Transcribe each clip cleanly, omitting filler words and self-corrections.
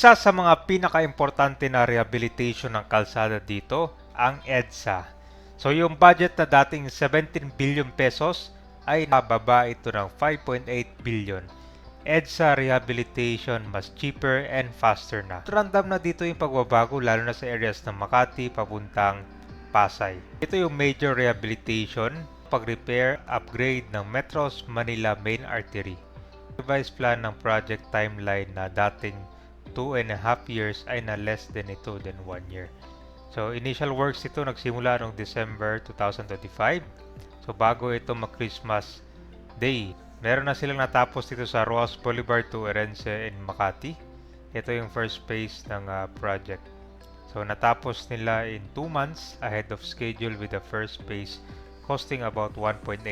Isa sa mga pinaka-importante na rehabilitation ng kalsada dito, ang EDSA. So yung budget na dating 17 billion pesos ay nababa ito ng 5.8 billion. EDSA rehabilitation mas cheaper and faster na. Random na dito yung pagbabago lalo na sa areas ng Makati papuntang Pasay. Ito yung major rehabilitation, pag-repair, upgrade ng Metros Manila Main Artery. Revised plan ng project timeline na dating 2.5 years ay na less than ito than 1 year. So initial works ito nagsimula noong December 2025. So bago ito mag-Christmas Day, meron na silang natapos dito sa Roas Boulevard to Orense in Makati. Ito yung first phase ng project. So natapos nila in 2 months ahead of schedule with the first phase costing about 1.8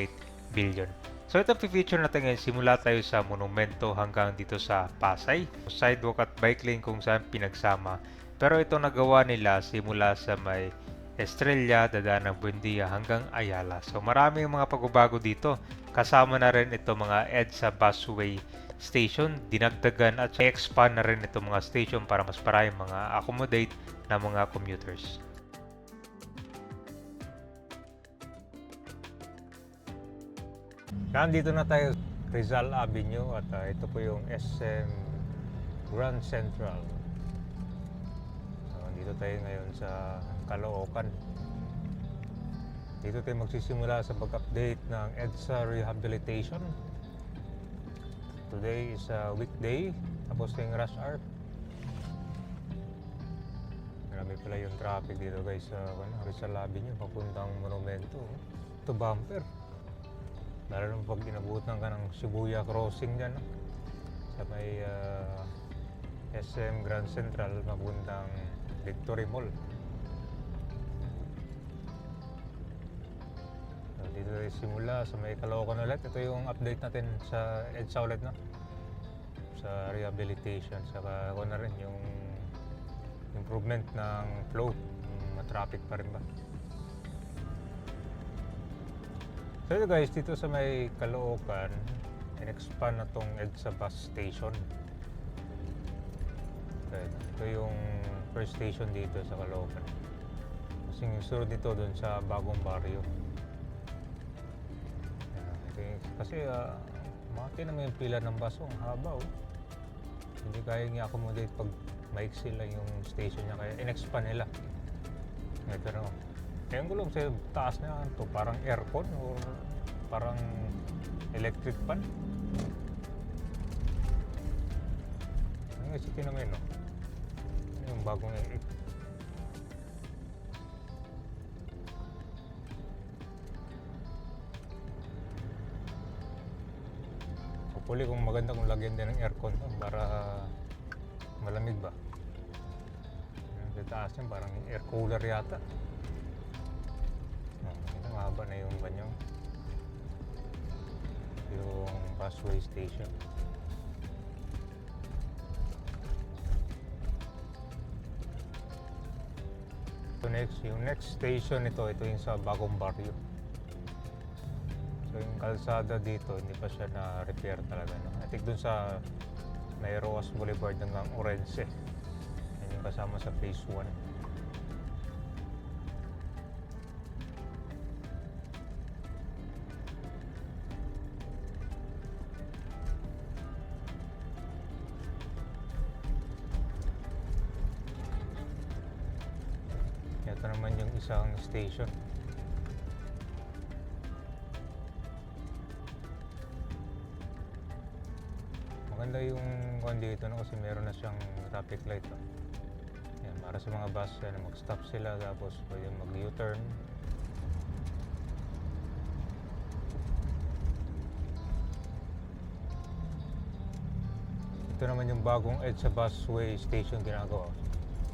billion. So ito feature natin ngayon, simula tayo sa monumento hanggang dito sa Pasay. Sidewalk at bike lane kung saan pinagsama. Pero ito nagawa nila simula sa may Estrella, dadaan ng Buendia hanggang Ayala. So marami yung mga pagbabago dito. Kasama na rin ito mga EDSA busway station, dinagdagan at expand na rin ito mga station para mas maraming mga accommodate na mga commuters. Nandito na tayo Rizal Avenue at ito po yung SM Grand Central. Dito tayo ngayon sa Caloocan. Dito tayo magsisimula sa pag-update ng EDSA Rehabilitation. Today is a weekday, tapos yung rush hour. Marami pala yung traffic dito guys sa Rizal Avenue papuntang Monumento. Ito bumper. Lalo na pag inabutan ka ng Shibuya Crossing dyan, no? Sa may SM Grand Central papuntang Victory Mall. So, dito tayo simula sa may Caloocan ulit. Ito yung update natin sa EDSA ulit, no? Sa rehabilitation. Saka ako na rin yung improvement ng flow. Matraffic pa rin ba? So ito guys, dito sa may Caloocan, in-expand na tong EDSA bus station. Okay, ito yung first station dito sa Caloocan. Kasi yung sunod dito dun sa Bagong Barrio. Kasi mati naman yung pila ng baso, ang haba oh. Hindi kaya i-accommodate pag maiksi lang yung station niya, kaya in-expand nila. Ito na oh. Kaya ang gulong sa taas na ito, parang aircon o parang electric fan. Ang isipin naman no? Yung bagong hopefully kung maganda kung lagyan din ng aircon para malamig ba. Sa taas niya parang air cooler yata. Mahaba na yung kanyang yung busway station. So yung next station ito yung sa Bagong Barrio. So yung kalsada dito hindi pa siya na-repair talaga, no? I think dun sa may Roas Boulevard hanggang Orense. Yan yung kasama sa phase 1. Ito naman yung isang station. Maganda yung dito no, kasi meron na siyang traffic light. No? Yan, para sa mga bus na mag-stop sila tapos pwede mag-U-turn. Ito naman yung bagong EDSA busway station ginagawa.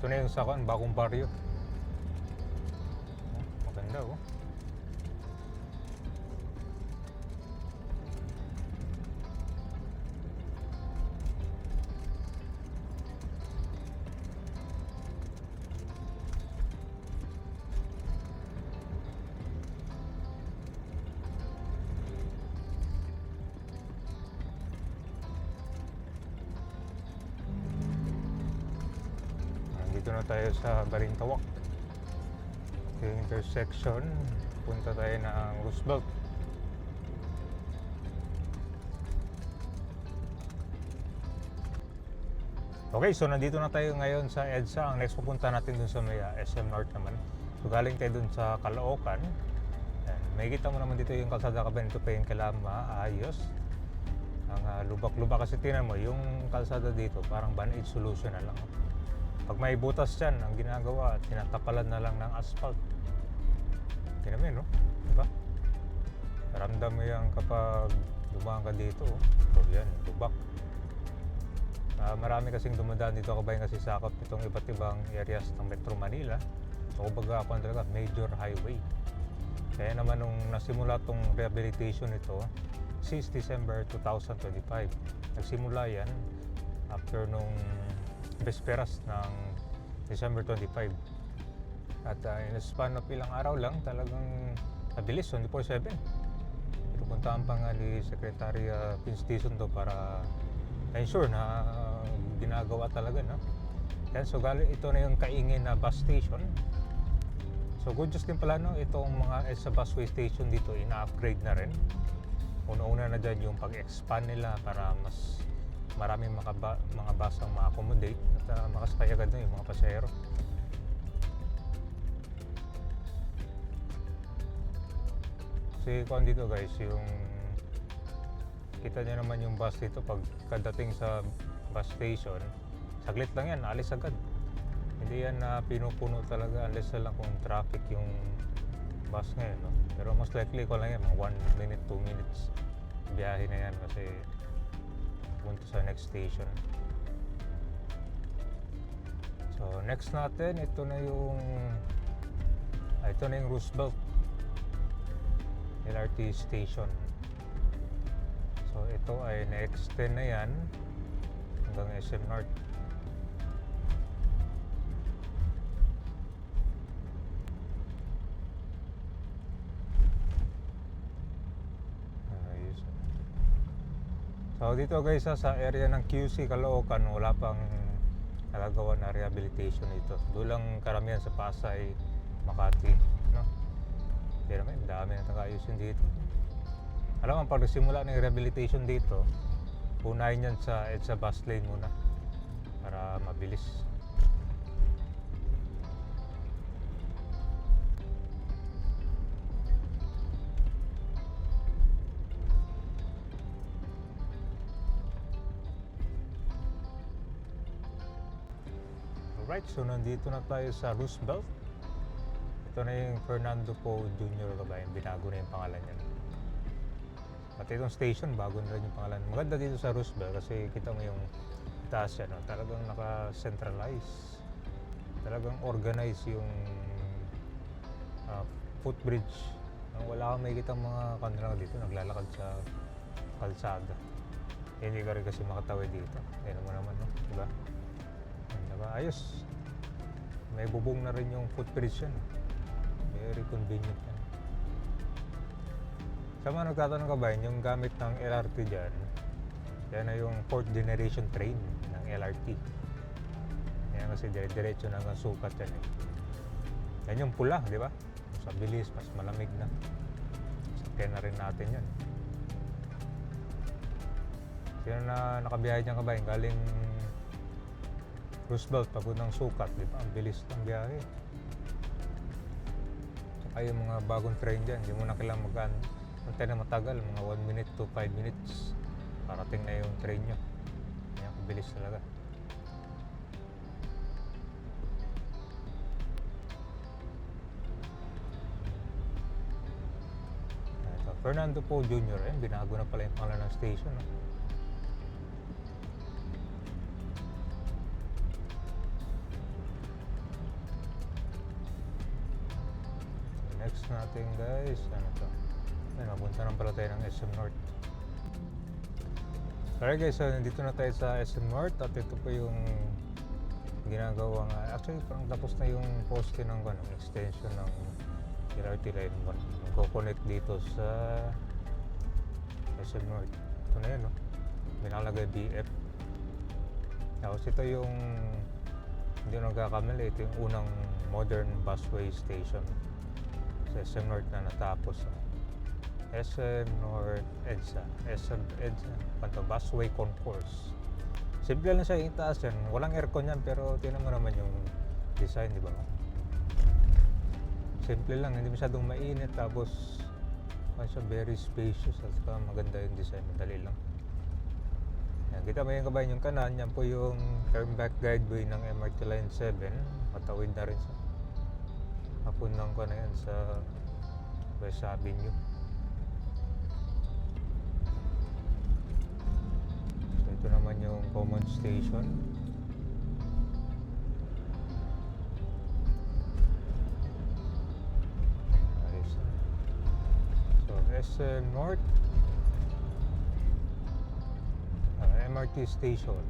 Ito na yung sa Bagong Barrio. Maganda oh. nandito na tayo sa Balintawak. Yung intersection, punta tayo ng Roosevelt. Okay, so nandito na tayo ngayon sa EDSA. Ang next pupunta natin dun sa may SM North naman. So galing tayo dun sa Caloocan. May kita mo naman dito yung kalsada ka Benito Peña Calama, ayos. Ang lubak-lubak kasi tinan mo, yung kalsada dito parang band-aid solution na lang. Pag may butas dyan, ang ginagawa, tinatapalan na lang ng asphalt. Tinan mo yun, no? Diba? Ramdam mo yan kapag dumaan ka dito. So yan, lubak. Marami kasing dumadaan dito kabayan kasi sakop itong iba't ibang areas ng Metro Manila. So kumbaga ako talaga major highway. Kaya naman nung nasimula tong rehabilitation ito since December 2025. Nagsimula yan after nung Vesperas ng December 25. At in a span of ilang araw lang talagang nabilis 24/7. Pinupuntahan pa nga ni Secretary Vince Dizon to para ensure na ginagawa talaga, no? Yan, so ito na yung Kaingin na bus station. So good news din pala, no? Itong mga EDSA busway station dito ina-upgrade na rin. Una-una na dyan yung pag-expand nila para mas maraming mga bus ang ma-accommodate at makasakay agad na yung mga pasahero. Kasi kung dito guys, yung kita nyo naman yung bus dito pag kadating sa bus station, saglit lang yan, alis agad. Hindi yan na pinupuno talaga unless lang kung traffic yung bus ngayon, no? Pero most likely ko lang yan, mga 1 minute, 2 minutes biyahe na yan kasi punta sa next station. So next natin, ito na yung Roosevelt LRT station. So ito ay na-extend na yan hanggang SM North. Ayos. So dito guys sa area ng QC Caloocan wala pang nagagawa na rehabilitation ito. Doon lang karamihan sa Pasay, Makati, no? Pero may dami na tagaayusin dito. Alam mo, pag nagsimula ng rehabilitation dito, unahin yan sa EDSA bus lane muna para mabilis. Alright, so nandito na tayo sa Roosevelt. Ito na yung Fernando Poe Jr. kabayan, binago na yung pangalan niya. Pati itong station, bago na rin yung pangalan. Maganda dito sa Roosevelt kasi kita mo yung taas yan, no? Talagang naka-centralize. Talagang organize yung footbridge. Wala kang makikita mga kanila dito, naglalakad sa kalsada. Hindi ka rin kasi makatawid dito. Yan mo naman, no? Diba? Diba? Ayos. May bubong na rin yung footbridge yan. Very convenient yan. Sa mga nagtatanong ka ba, yung gamit ng LRT dyan, yan na yung 4th generation train ng LRT. Yan kasi diretso na ang sukat yan eh. Yan yung pula, di ba? Sa bilis, mas malamig na. Sakyan na rin natin yan. Sino na nakabiyahe dyan ka ba, galing Roosevelt, papuntang sukat, di ba? Ang bilis ng biyahe. Saka yung mga bagong train dyan, hindi mo na kailangan antay na matagal, mga 1 minute to 5 minutes parating na yung train nyo. Kaya kabilis talaga. Ito, Fernando Poe Jr. Binago na pala yung pangalan ng station, no? Next natin guys, ano to? Ayun, napunta naman pala tayo ng SM North. Alright guys, so nandito na tayo sa SM North at ito po yung ginagawa nga. Actually, parang tapos na yung poste ng extension ng LRT Line 1. Magko-connect dito sa SM North. Ito na yun, no? Binalagay BF. Tapos ito yung hindi nagkakamali, ito yung unang modern busway station sa SM North na natapos. SM North EDSA, SM EDSA, busway concourse. Simple lang siya yung itaas yan, walang aircon yan, pero tingnan mo naman yung design, di ba? Simple lang, hindi masyadong mainit, tapos very spacious at maganda yung design, madali lang. Yan, kita mo yung kabayan yung kanan, yan po yung turn back guideway ng MRT Line 7, matawid na rin sa hapunang ko na yan sa West Avenue. So ito naman yung common station. SM North MRT station.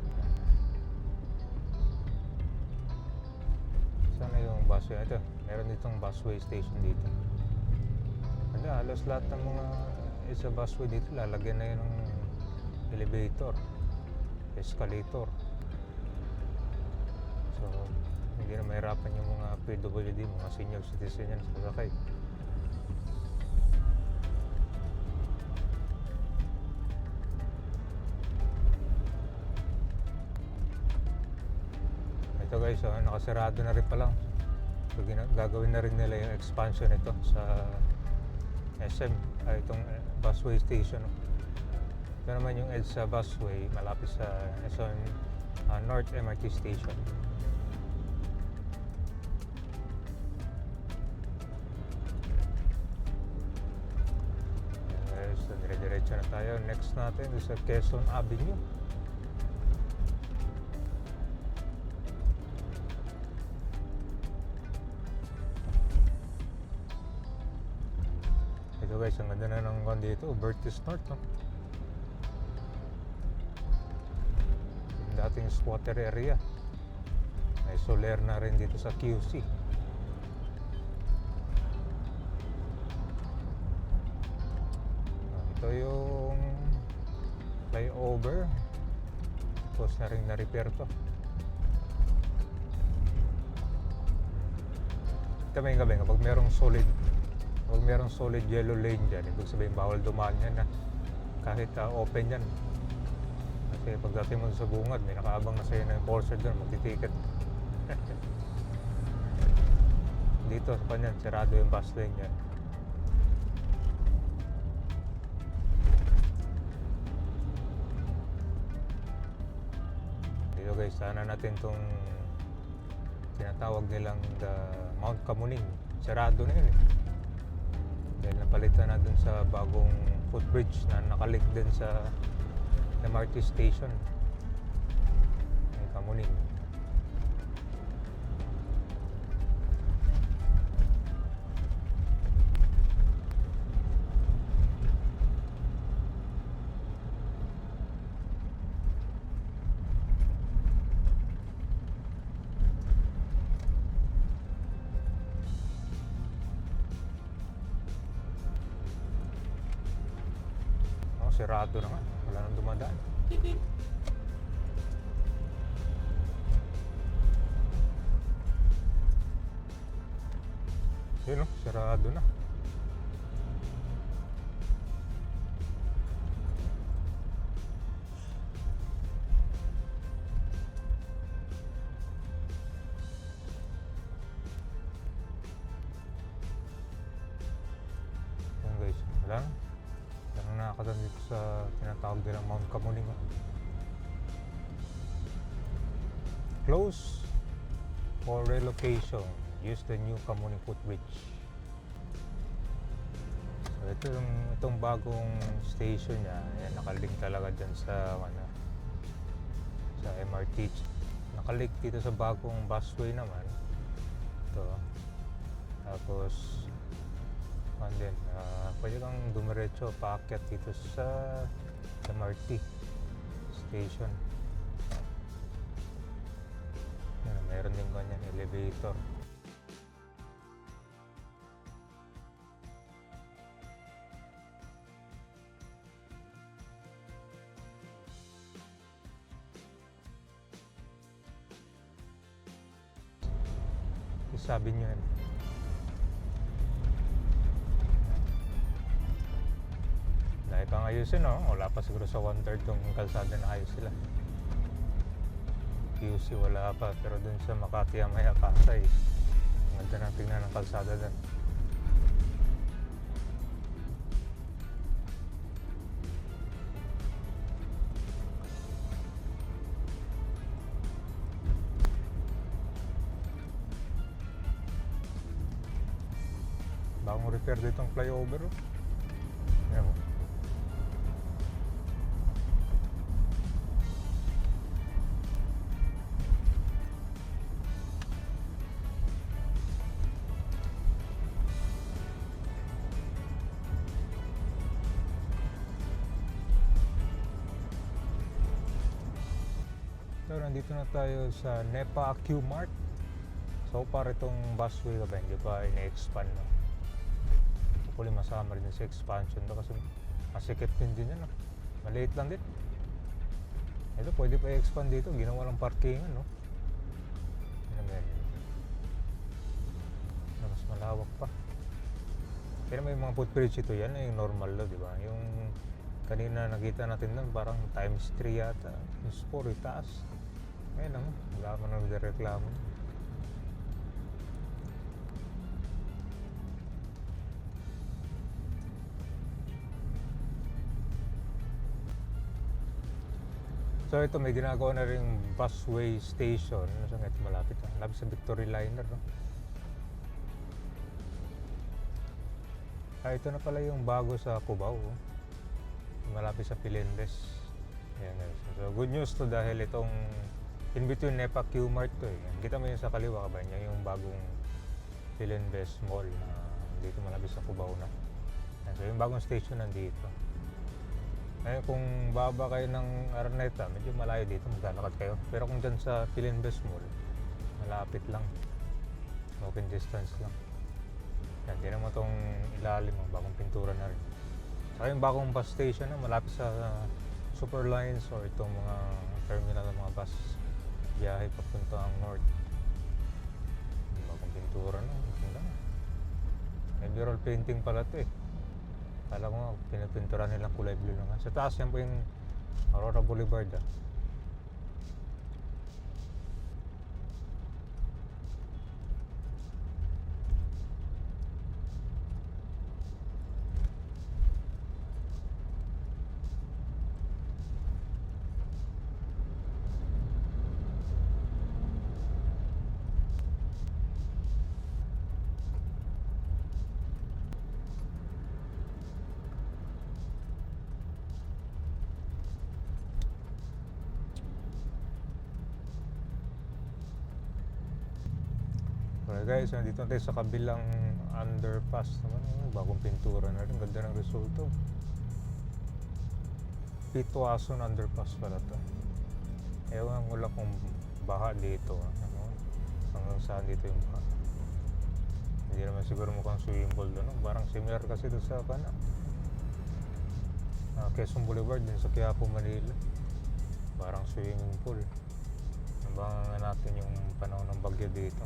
Sana yung busway ito, meron ditong busway station dito. Halos lahat ng mga sa busway dito lalagyan na yun ng elevator, escalator. So hindi na mahirapan yung mga PWD, mga senior citizen yan sa sakay. Ito guys, nakasarado na rin pala. So, gagawin na rin nila yung expansion ito sa SM, itong busway station. Ito naman yung EDSA busway malapit sa SM North MRT station. So dire-diretso na tayo. Next natin is sa Quezon Avenue. Ito guys, ang ganda na ng kwan dito, Vertis North, no? Yung dating squatter area, may solar na rin dito sa QC. Ito yung flyover, tapos na rin na-repair to. Ito may gabi, kapag merong solid yellow lane dyan, ibig sabihin bawal dumaan yan na kahit open yan. Kasi pagdating mo sa bungad, may nakaabang na sa'yo na enforcer doon, magtitiket. Dito sa kanyan, sarado yung bus lane yan. Dito guys, sana natin itong tinatawag nilang Mount Kamuning, sarado na yun eh. Dahil napalitan na dun sa bagong footbridge na nakalink din sa MRT station ay Kamuning. Sirado na nga, wala nang dumadaan. Yun o, sirado na. Yan guys, wala na. Nakakatan dito sa tinatawag nilang Mount Kamuning. Close for relocation, use the new Kamuning footbridge. So itong bagong station niya, yan, nakalink talaga dyan sa MRT. Nakalink dito sa bagong busway naman ito. Tapos and then pwede kang dumiretso paakyat dito sa MRT station. Meron din ganyan elevator. Isabi nyo yan. Dahil pang ayusin, no? Wala pa siguro sa 1/3 yung kalsada na ayos sila. QC wala pa, pero dun sa Makati Amaya Pasay, ang ganda na tingnan ng kalsada dun. Bagong repair dito ang flyover, oh. Ayan mo. So, nandito na tayo sa NEPA Q-Mart. So far itong busway ba hindi pa ine-expand, no? Hopefully masama rin sa expansion to kasi masikip din yan, no? Maliit lang din. Ito pwede pa i-expand dito, ginawa ng parkingan, no? Mas malawak pa. Pero may mga footbridge ito, yan yung normal lo, di ba? Yung kanina nakita natin doon parang times 3 yata, yung 4 itaas. Ngayon lang, wala mo nang reklamo. So ito may ginagawa na ring busway station. Saan ito malapit? Malapit sa Victory Liner, no? Ito na pala yung bago sa Cubao, oh. Malapit sa Pilindes. Ayan, guys. So good news to dahil itong in between NEPA Q-Mart to, eh. Kita mo yun sa kaliwa, ba niya yung bagong Pilindes Mall na dito malapit sa Cubao na. Ayan, so yung bagong station nandito. Ngayon kung baba kayo ng Araneta, medyo malayo dito, maglalakad kayo. Pero kung dyan sa Pilindes Mall, malapit lang. Walking distance lang. Yan, di naman itong ilalim, bagong pintura na rin. Saka yung bagong bus station na malapit sa Super Lines or itong mga terminal ng mga bus biyahe papunta ang north. Bagong pintura na, may mural painting pala ito, eh. Kala ko nga, pinapintura nilang kulay blue na nga. Sa taas yan po yung Aurora Boulevard, ah. Okay guys, nandito tayo sa kabilang underpass naman. Bagong pintura na rin, ganda ng resulto. Pituason underpass pala to. Ewan ko lang kung baha dito, ano, hanggang saan dito yung baha. Hindi naman siguro mukhang swimming pool doon, no? Parang similar kasi doon sa Quezon Boulevard din sa Quiapo, Manila. Parang swimming pool. Abangan natin yung panahon ng bagyo dito.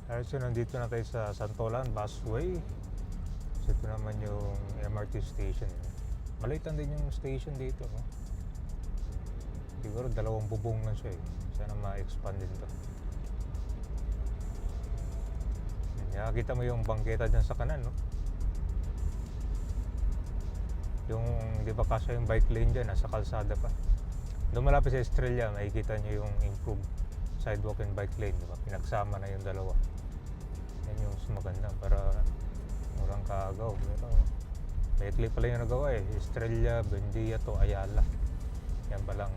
Alright, so nandito na tayo sa Santolan Busway. So ito naman yung MRT station. Maliit lang din yung station dito, no? Siguro 2 bubong lang siya, eh. Sana ma-expand din to. Nakakita mo yung bangketa dyan sa kanan, no? Yung, di ba kasya yung bike lane dyan, nasa kalsada pa. Doon malapit sa Estrella, makikita nyo yung improved sidewalk and bike lane, di ba? Pinagsama na yung dalawa. Yan yung maganda para murang kaagaw. Pero maikli pala yung nagawa, eh. Estrella, Buendia to Ayala. Yan pa lang.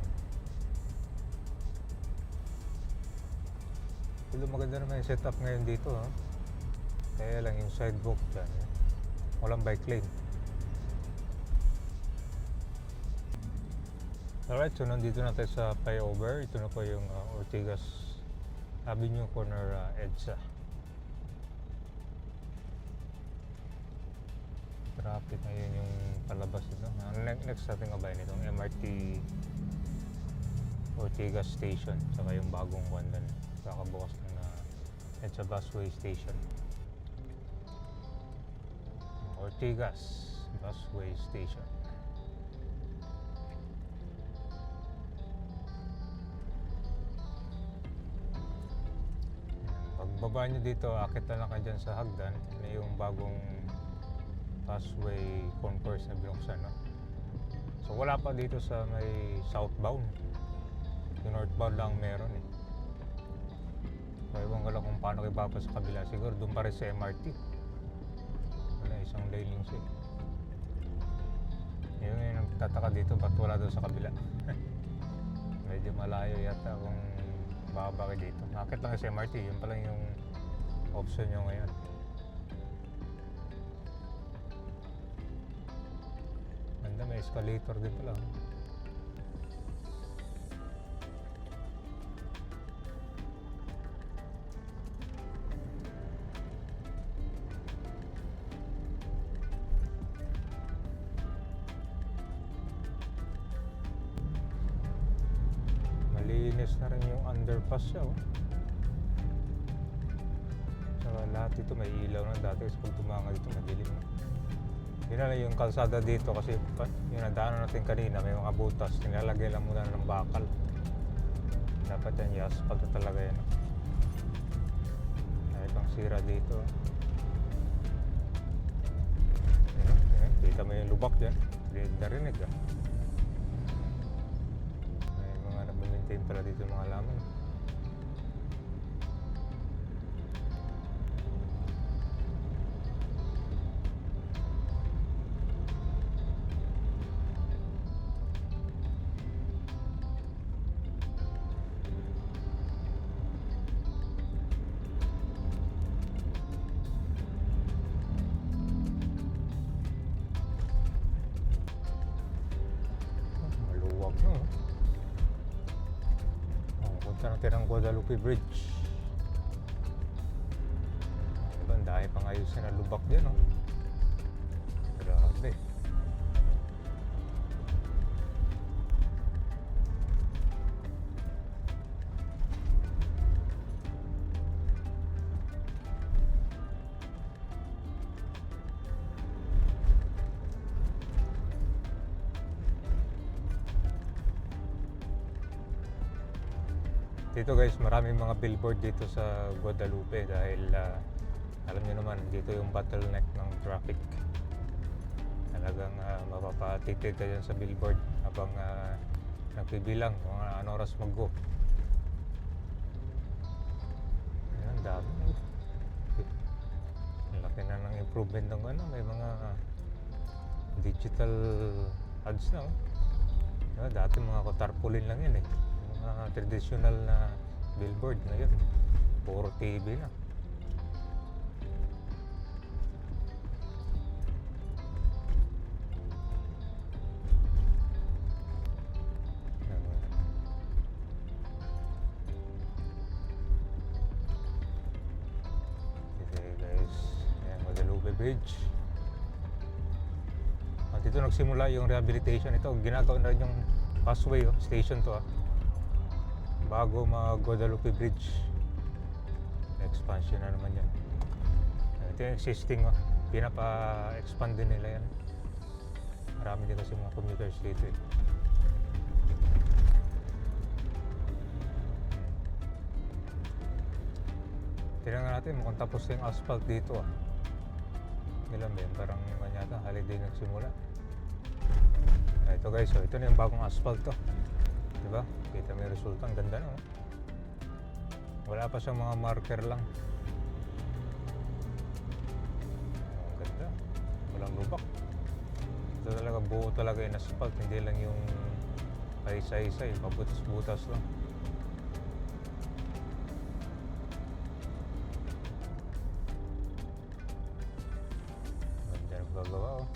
Pero maganda naman yung setup ngayon dito, ha? Kaya lang yung sidewalk dyan, eh. Walang bike lane. Alright, so nandito na tayo sa flyover. Ito na po yung Ortigas Avenue Corner, EDSA. Traffic ngayon yung palabas ito. Next natin kabayan itong MRT Ortigas Station. Saka yung bagong one doon. Kakabukas na It's a busway station. Ortigas Busway Station. Pagbaba nyo dito, akit na lang kayo dyan sa hagdan. Na yung bagong busway concourse na binuksan, no? So wala pa dito sa may southbound. Yung northbound lang meron eh. So ewan ko lang kung paano kayo baba sa kabila. Siguro doon pa rin sa MRT. Wala, isang lane lang siya. Yun yung nagtataka dito, ba't wala doon sa kabila? Medyo malayo yata kung bababa kayo dito. Akit lang sa MRT, yun pa lang yung option nyo ngayon. Ganda, may escalator din pala. Malinis na rin yung underpass siya, oh. Saka lahat dito may ilaw na dati kasi pag tumanga dito madilim na. Yun na lang yung kalsada dito kasi yung nadaanan natin kanina may mga butas, nilalagay lang muna ng bakal. Dapat yan i-asphalt na talaga yan. Ay pang sira dito. Ayan, kita mo yung lubak dyan. Hindi narinig ah. May mga nag-maintain pala dito yung mga halaman. Maluwag no. Punta natin ang Guadalupe Bridge. Diba, ang dahil pang ayusin na lubak dyan, oh. Grabe. Dito guys, maraming mga billboard dito sa Guadalupe dahil alam niyo naman, dito yung bottleneck ng traffic. Talagang mapapatitig ka dyan sa billboard habang nagbibilang kung ano oras mag-go. Ayan, dami. Ang laki na ng improvement ng ano, may mga digital ads na. Diba, dati mga tarpaulin lang yan eh. Mga traditional na billboard ngayon puro TV na. Okay guys, ayan, Guadalupe Bridge. At dito nagsimula yung rehabilitation. Ito ginagawa na rin yung busway, oh, station to, ah. Bago mag Guadalupe Bridge, expansion na naman yan. Ito yung existing, oh. Pinapa-expand din nila yan. Marami din kasi mga commuters dito eh. Tingnan natin mukhang tapos yung asphalt dito, ah. Ilan ba yun? Parang manyata holiday nagsimula. Ito guys, so ito na yung bagong asphalt to. Diba? Kita may resulta. Ang ganda no? Wala pa siyang mga marker lang. Ang ganda. Walang lubak. Ito talaga buo talaga yung asphalt. Hindi lang yung isa-isa. Yung pabutas-butas lang. Ganda na gagawa, oh.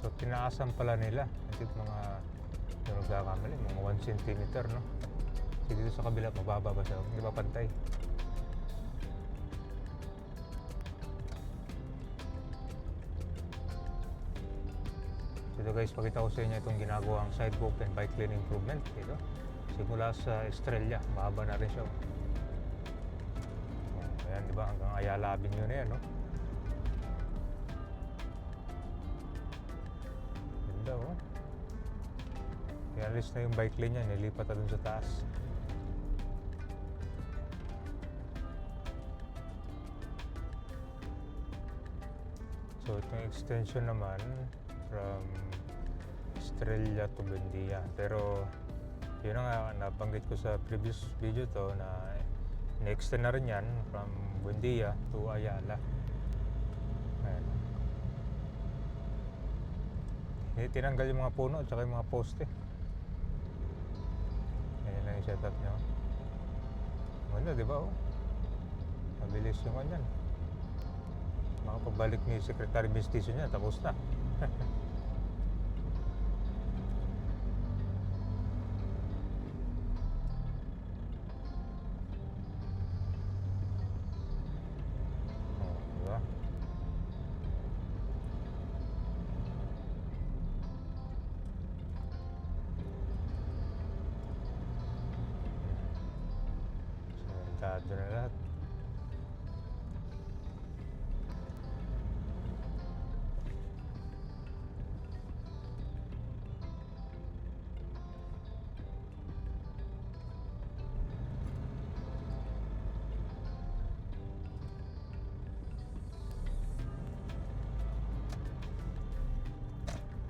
So tinaasan pala nila. Kasi mga yung nagkakamali, mga 1 centimeter, no? Kasi dito sa kabila, mababa ba siya? Hindi ba pantay? Dito guys, pakita ko sa inyo itong ginagawang sidewalk and bike lane improvement dito. Simula sa Estrella, mahaba na rin siya. Ayan, di ba? Hanggang Ayala Avenue na yan, no? Ganda, oh. Kaya alis na yung bike lane niya, nilipat na dun sa taas. So, itong extension naman from Estrella to Buendia. Pero, yun na nga, nabanggit ko sa previous video to na na-extend na rin yan from Buendia to Ayala. Ayan. Tinanggal yung mga puno at saka yung mga poste. Ayan lang yung setup nyo. Ganda, di ba? Oh? Mabilis yung kanyan. Makapabalik ni Secretary Mestizo niya, tapos na. Diba? Sementado na lahat.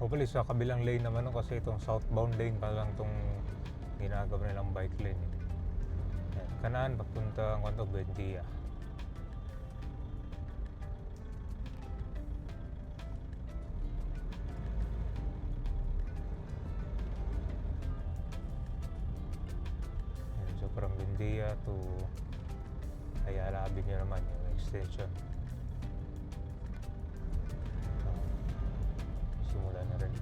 Hopefully sa kabilang lane naman, no, kasi itong southbound lane pa lang itong ginagawa nilang bike lane. Ayan, kanan papunta ang Buendia. Ayan, so from Buendia to Ayala Avenue naman yung extension. Simula na rin.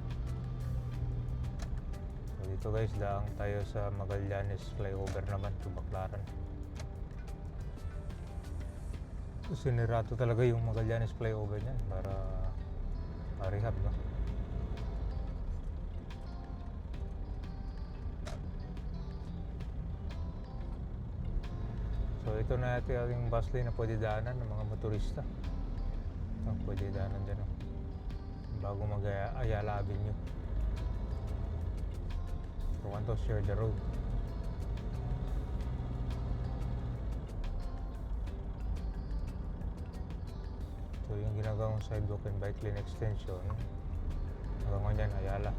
So dito guys, daang tayo sa Magallanes flyover naman to Baclaran. Sinirato talaga yung Magallanes flyover niyan para ma-rehab, no? So ito na ito yung bus lane na pwede daanan ng mga motorista. Ito, pwede daanan dyan, no? Bago mag-Ayala Avenue. So want to share the road. So yung ginagawang sidewalk and bike lane extension hanggang yan, Ayala.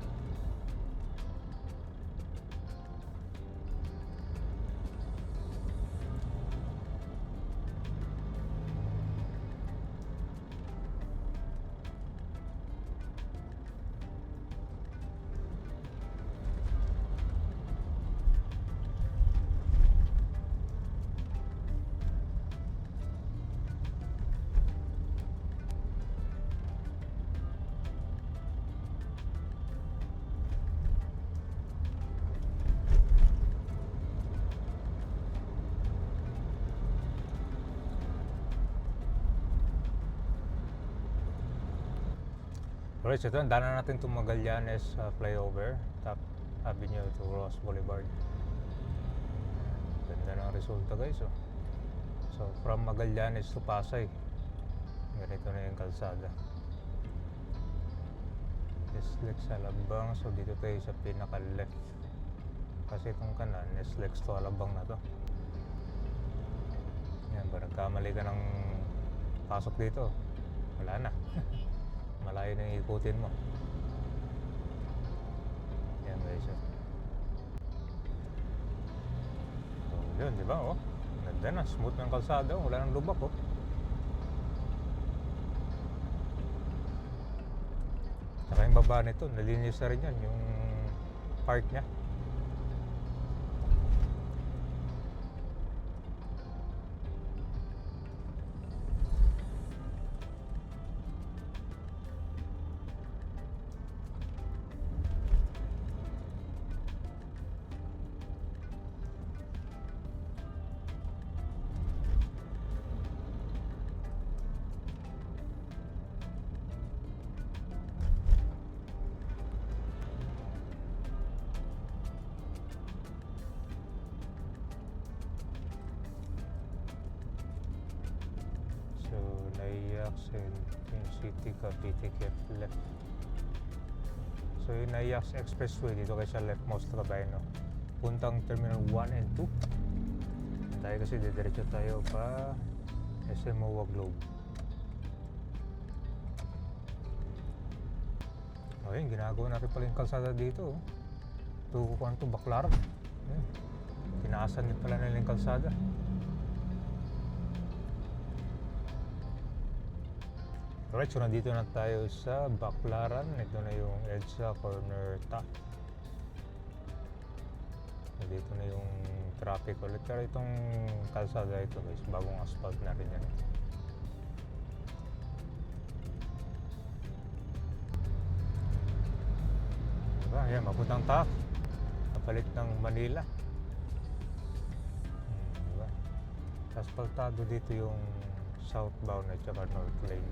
Alright, so ito, daanan natin itong Magallanes flyover, top avenue to Ross Boulevard. Ganda ng resulta guys, oh. So from Magallanes to Pasay, ganito na yung kalsada. SLEX Alabang, so dito tayo sa pinaka-left. Kasi itong kanan, SLEX to Alabang na to. Yan, ba nagkamali ka ng pasok dito, wala na. Malayo na yung ikutin mo. Yan guys, oh. So yun, di ba, oh? Ganda na, smooth ng kalsada, oh. Wala nang lubak, oh. Saka yung baba nito, nalinis na rin yan, yung park niya. Quezon City, Cavite, kept left. So yung Nayax Expressway dito kayo sa leftmost na kabayan, no? Puntang Terminal 1 and 2. Tayo kasi didiretso tayo pa SM MOA Globe. Ayun, ginagawa na rin pala yung kalsada dito. Tukukuhan to, Baclaran. Ayun. Tinaasan din pala nila yung kalsada. Alright, so nandito na tayo sa Baclaran. Ito na yung EDSA corner top. Dito na yung traffic ulit. Pero itong kalsada ito guys, bagong asphalt na rin yan. Diba? Ayan, mapuntang TAF. Kapalit ng Manila. Diba? Asphaltado dito yung southbound at saka north lane.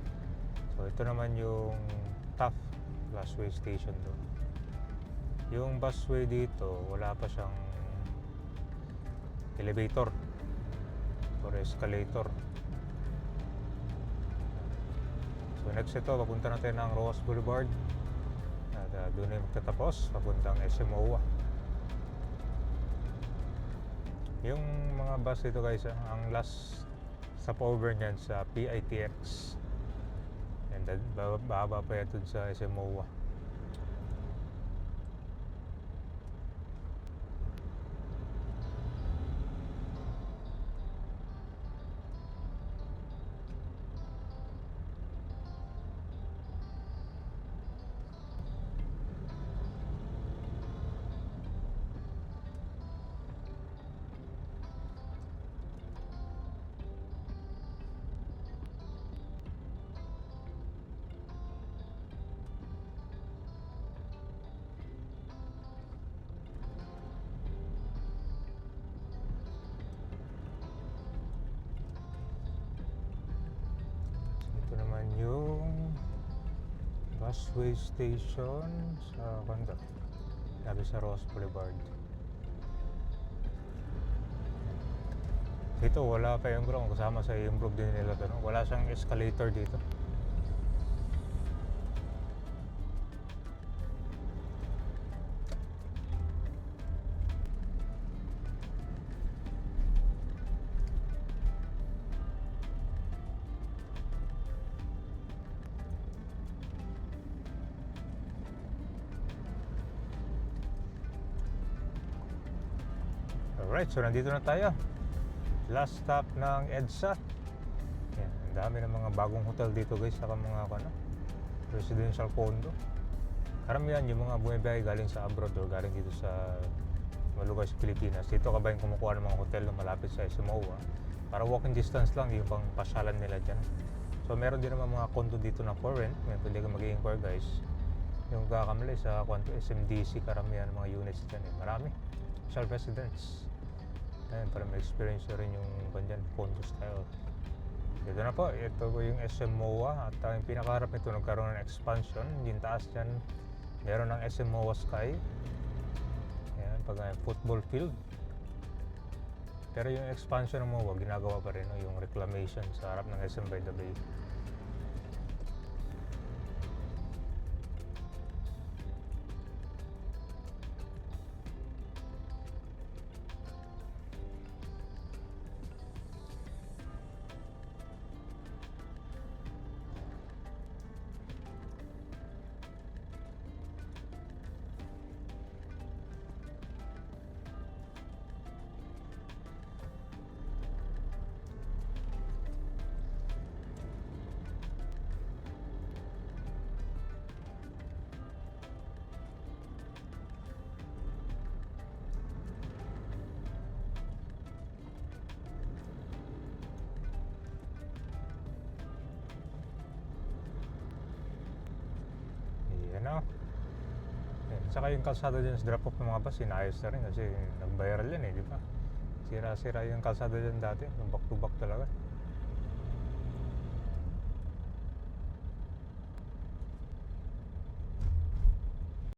So ito naman yung TAF busway station doon. Yung busway dito, wala pa siyang elevator or escalator. So next ito, papunta natin ng Roas Boulevard. At doon ay magtatapos, papuntang SM MOA. Yung mga bus dito guys, ang last stopover niyan sa PITX. And then, bababa pa yan dun sa SM MOA. Yung busway station sa Kanda, sabi sa Ross Boulevard. Dito wala pa yung ground, kasama sa improve din nila to, no? Wala siyang escalator dito. Alright, so nandito na tayo. Last stop ng EDSA. Yan, ang dami ng mga bagong hotel dito guys, saka mga residential condo. Karamihan yung mga bumibiyahe galing sa abroad or galing dito sa mga lugar sa Pilipinas. Dito ka ba yung kumukuha ng mga hotel na malapit sa SM MOA? Para walking distance lang yung pang pasyalan nila dyan. So meron din naman mga condo dito na for rent. May pwede ka mag-i-inquire guys. Yung kakamali sa SMDC, karamihan ng mga units dyan. Marami. Social residence. Ayan, para ma-experience rin yung ganyan, condo style. Dito na po, ito po yung SM MOA. At yung pinakaharap nito, nagkaroon ng expansion. Yung taas dyan, meron ng SM MOA Sky. Ayan, pag football field. Pero yung expansion ng MOA, ginagawa pa rin, no? Yung reclamation sa harap ng SM by the Bay. Yan o. Saka yung kalsada dyan sa drop-off ng mga bus, inayos na rin kasi nag-viral yan eh, di ba? Sira-sira yung kalsada dyan dati, yung back to back talaga.